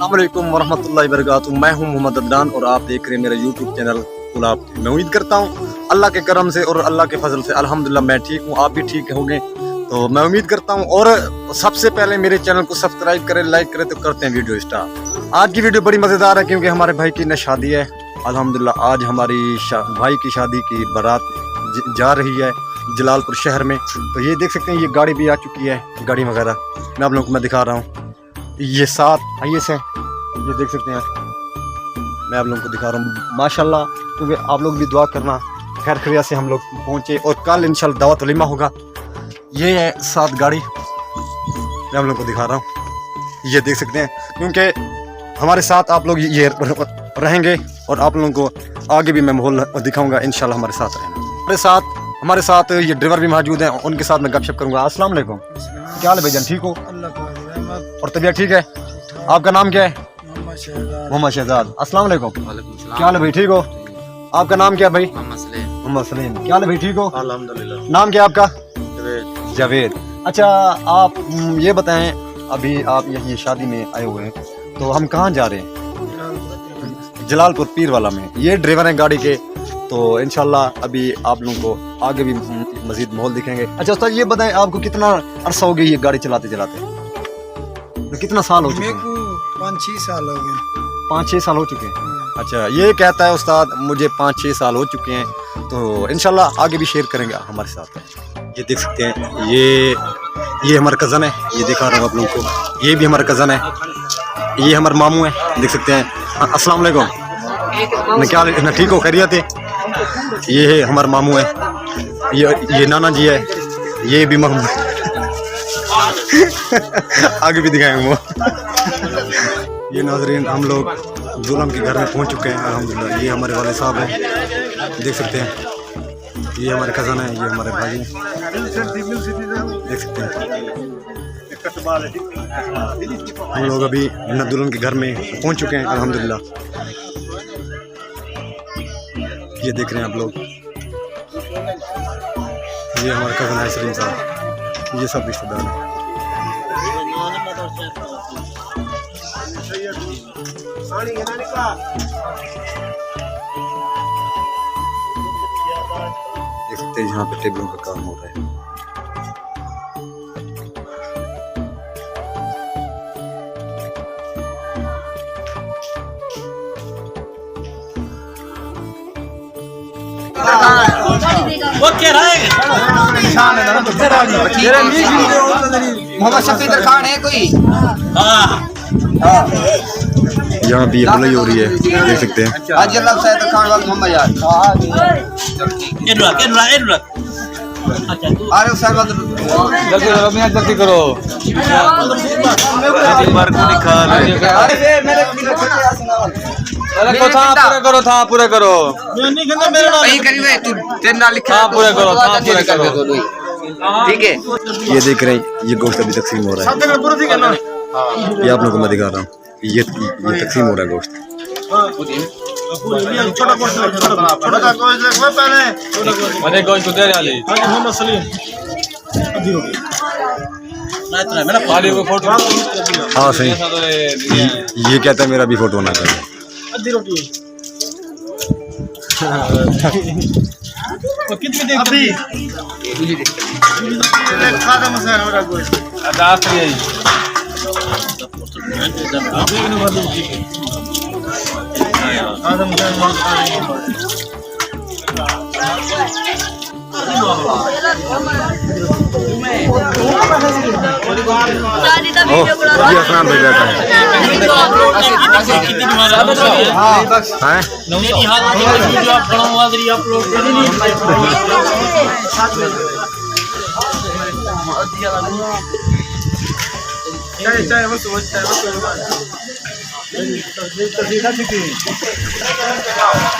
अस्सलामुअलैकुम वरहमतुल्लाहि वबरकातुहू। मैं हूं मोहम्मद अदनान और आप देख रहे हैं मेरा यूट्यूब चैनल गुलाब। मैं उम्मीद करता हूं अल्लाह के करम से और अल्लाह के फजल से अल्हम्दुलिल्लाह मैं ठीक हूं, आप भी ठीक होंगे। तो मैं उम्मीद करता हूं। और सबसे पहले मेरे चैनल को सब्सक्राइब करें, लाइक करें। तो करते हैं वीडियो स्टार्ट। आज की वीडियो बड़ी मज़ेदार है क्योंकि हमारे भाई की न शादी है अल्हम्दुलिल्लाह। आज हमारी भाई की शादी की बारात जा रही है जलालपुर शहर में। तो ये देख सकते हैं, ये गाड़ी भी आ चुकी है, गाड़ी वगैरह मैं आप लोगों को मैं दिखा रहा हूँ। ये 7 IS है, ये देख सकते हैं, मैं आप लोगों को दिखा रहा हूँ माशाल्लाह। क्योंकि आप लोग भी दुआ करना खैर खैरियत से हम लोग पहुँचे और कल इंशाल्लाह दावत वलीमा होगा। ये है 7 गाड़ी, मैं आप लोगों को दिखा रहा हूँ, ये देख सकते हैं। क्योंकि हमारे साथ आप लोग ये रहेंगे और आप लोगों को आगे भी मैं माहौल दिखाऊंगा इंशाल्लाह। हमारे साथ रहना। हमारे साथ ये ड्राइवर भी मौजूद हैं, उनके साथ मैं गपशप करूंगा। अस्सलाम वालेकुम, क्या हाल है भाईजान, ठीक हो? और तबीयत ठीक है? आपका नाम क्या है? मोहम्मद शहजाद। अस्सलाम वालेकुम। क्या हाल है भाई, ठीक हो? आपका नाम क्या है भाई? मोहम्मद सलीम। क्या हाल है भाई, ठीक हो? अल्हम्दुलिल्लाह। नाम क्या है आपका? जावेद। अच्छा, आप ये बताएं, अभी आप ये शादी में आए हुए हैं, तो हम कहाँ जा रहे हैं? जलालपुर पीरवाला में। ये ड्राइवर हैं गाड़ी के, तो इंशाल्लाह अभी आप लोगों को आगे भी मजीद माहौल दिखेंगे। अच्छा उस्ताद, ये बताएं आपको कितना अरसा हो गया ये गाड़ी चलाते चलाते? कितना साल हो चुके हैं? 5-6 साल हो गए। 5-6 साल हो चुके हैं। अच्छा, ये कहता है उस्ताद मुझे 5-6 साल हो चुके हैं। तो इंशाल्लाह आगे भी शेयर करेंगे हमारे साथ। ये देख सकते हैं, ये हमारा कज़न है, ये दिखा रहा हूँ आप लोगों को। ये भी हमारा कज़न है, ये हमारे मामू है, देख सकते हैं। अस्सलाम वालेकुम। क्या ना, ठीक हो, खैरियत है? ये है हमारा मामू है, ये नाना जी है, ये भी मामू है। आगे भी दिखाएंगे वो। ये नाजरीन, हम लोग जुलम के घर में पहुंच चुके हैं अल्हम्दुलिल्लाह। ये हमारे वाले साहब हैं, देख सकते हैं। ये हमारे कज़न है, ये हमारे भाई हैं, देख सकते हैं। हम लोग अभी दुल्हन के घर में पहुंच चुके हैं अल्हम्दुलिल्लाह। ये देख रहे हैं आप लोग, ये हमारे कज़न है सलीम साहब, ये सब रिश्तेदार हैं। देख सकते हैं यहाँ पे टेबलों का काम हो रहा है। मोहम्मद शफीदर खान है कोई? यहाँ भी बुलाई हो रही है, देख सकते हैं। खान वाला मोहम्मद यार। अरे जल्दी करो। पूरा करो। ठीक है, ये देख रहे हैं, ये गोश्त अभी तकसीम हो रहा है। ये आप लोगों को मैं दिखा रहा हूँ, ये तकसीम हो रहा है गोश्त। हाँ सही, ये कहता है मेरा भी फोटो होना चाहिए। ये अफनान भाई बैठा है हैं?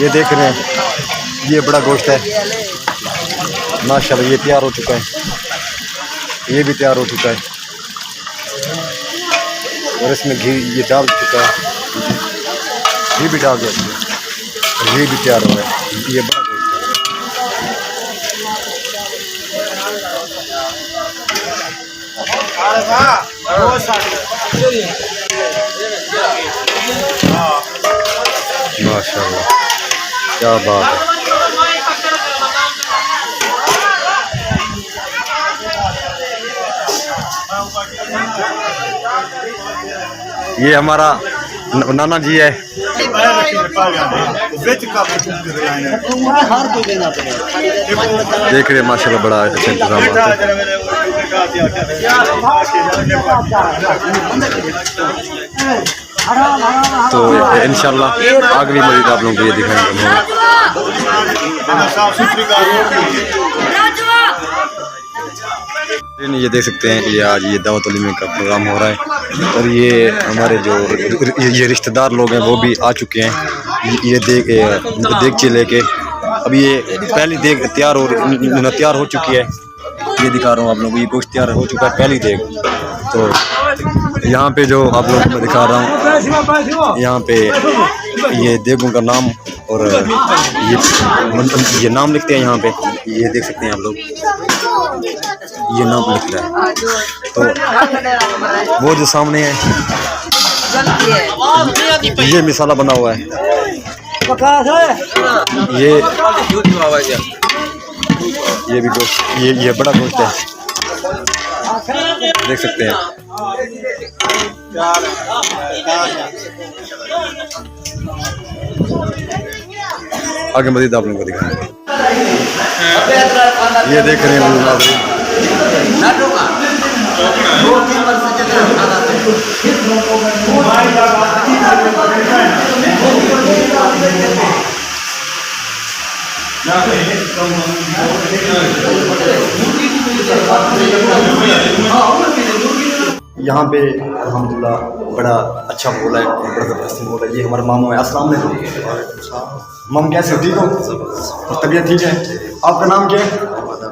ये देख रहे हैं, ये बड़ा गोश्त है माशाल्लाह। ये तैयार हो चुका है, ये भी तैयार हो चुका है और इसमें घी ये डाल चुका है, घी भी डाल दिया और ये भी तैयार हो रहा है। ये बड़ा गोश्त है माशाल्लाह, क्या बात है। ये हमारा नाना जी है, देख रहे माशाल्लाह बड़ा अच्छा इंतजाम है। तो इंशाल्लाह अगली मजीद आप लोगों को ये दिखाएंगे। ये देख सकते हैं, ये आज ये दावत वलीमे का प्रोग्राम हो रहा है और ये हमारे जो ये रिश्तेदार लोग हैं वो भी आ चुके हैं। ये देगची लेके अब ये पहली देग तैयार हो चुकी है। ये दिखा रहा हूँ आप लोगों को, ये गोश्त तैयार हो चुका है पहली देग। तो यहाँ पे जो आप लोगों को मैं दिखा रहा हूँ, यहाँ पे ये देगों का नाम और ये नाम लिखते हैं यहाँ पे। ये देख सकते हैं आप लोग, ये नाम लिख रहा है। तो वो जो सामने है ये मिसाला बना हुआ है, ये भी गोश्त, ये बड़ा गोश्त है, देख सकते हैं। आगे मजीद आप लोगों को दिखाएंगे। ये देख रहे हैं यहाँ पे अल्हम्दुलिल्लाह बड़ा अच्छा बोल है, बड़ा ज़बरदस्त बोल है। ये हमारे मामू है। अस्सलाम वालेकुम मामू, कैसे हो? ठीक हो? तबीयत ठीक है? आपका नाम क्या है?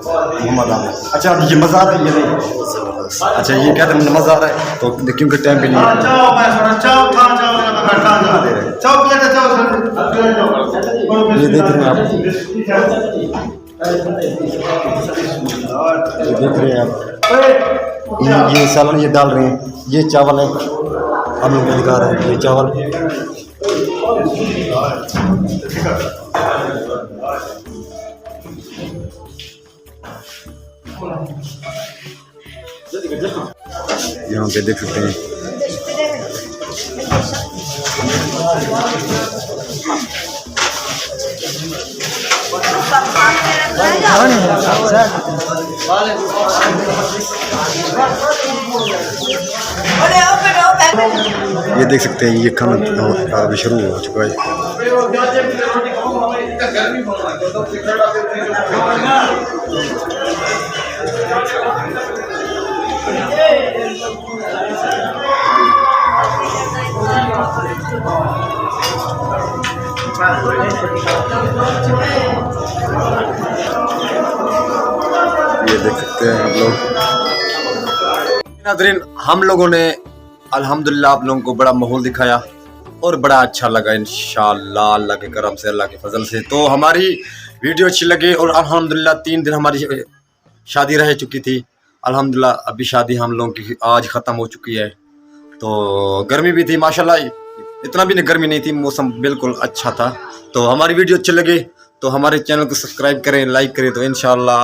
मोहम्मद आमिर। अच्छा, ये मज़ार है? ये नहीं, अच्छा ये कहते हैं मज़ार है तो क्योंकि टाइम पे नहीं है। ये देख रहे हैं आप, ये देख रहे हैं आप, ये सालन ये डाल रहे हैं, ये चावल है, हम लोग दिखा रहे हैं ये चावल। यहाँ पे देख सकते हैं ये देख सकते हैं, ये खाना अभी शुरू हो चुका है। ये देख सकते हैं आप लोग। नाज़रीन, हम लोगों ने अल्हम्दुलिल्लाह आप लोगों को बड़ा माहौल दिखाया और बड़ा अच्छा लगा इंशाअल्लाह, अल्लाह के करम से, अल्लाह के फजल से। तो हमारी वीडियो अच्छी लगी और अल्हम्दुलिल्लाह 3 दिन हमारी शादी रह चुकी थी। अल्हम्दुलिल्लाह अभी शादी हम लोगों की आज ख़त्म हो चुकी है। तो गर्मी भी थी माशाल्लाह, इतना भी नहीं गर्मी नहीं थी, मौसम बिल्कुल अच्छा था। तो हमारी वीडियो अच्छी लगे तो हमारे चैनल को सब्सक्राइब करें, लाइक करें। तो इंशाअल्लाह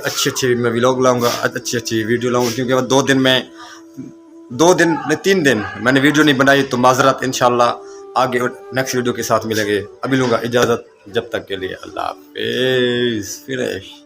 अच्छी मैं व्लॉग लाऊंगा, अच्छी वीडियो लाऊंगा, क्योंकि 3 दिन मैंने वीडियो नहीं बनाई तो माजरत। इंशाअल्लाह आगे नेक्स्ट वीडियो के साथ मिलेंगे। अभी लूँगा इजाज़त, जब तक के लिए अल्लाह हाफ़िज़। फिनिश।